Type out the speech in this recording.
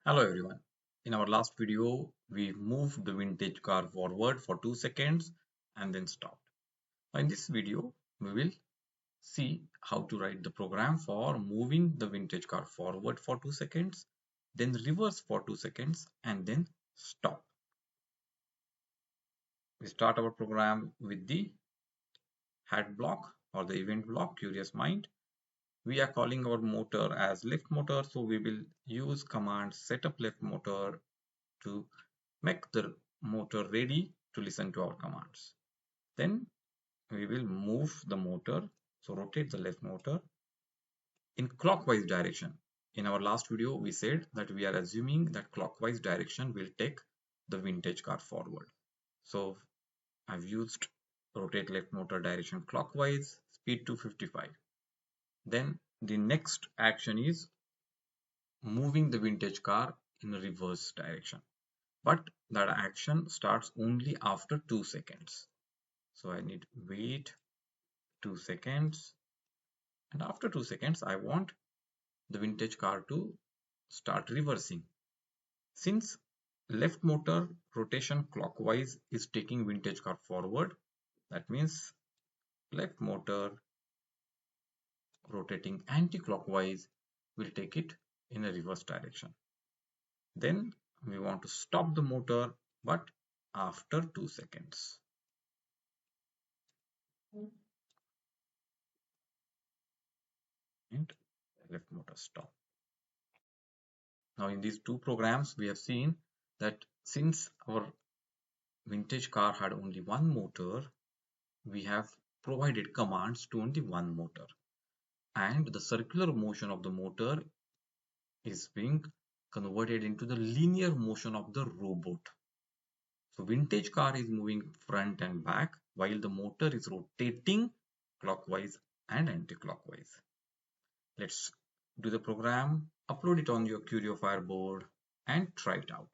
Hello everyone. In our last video, we moved the vintage car forward for 2 seconds and then stopped. Now in this video, we will see how to write the program for moving the vintage car forward for 2 seconds, then reverse for 2 seconds and then stop. We start our program with the head block or the event block, curious mind. We are calling our motor as left motor, so we will use command setup left motor to make the motor ready to listen to our commands. Then we will move the motor, so rotate the left motor in clockwise direction. In our last video, we said that we are assuming that clockwise direction will take the vintage car forward. So I've used rotate left motor direction clockwise, speed to 55. Then the next action is moving the vintage car in a reverse direction. But that action starts only after 2 seconds. So I need wait 2 seconds, and after 2 seconds I want the vintage car to start reversing. Since left motor rotation clockwise is taking vintage car forward, that means left motor rotating anti-clockwise will take it in a reverse direction. Then we want to stop the motor, but after 2 seconds. And left motor stop. Now in these two programs, we have seen that since our vintage car had only one motor, we have provided commands to only one motor. And the circular motion of the motor is being converted into the linear motion of the robot. So vintage car is moving front and back while the motor is rotating clockwise and anti-clockwise. Let's do the program, upload it on your CurioFire board and try it out.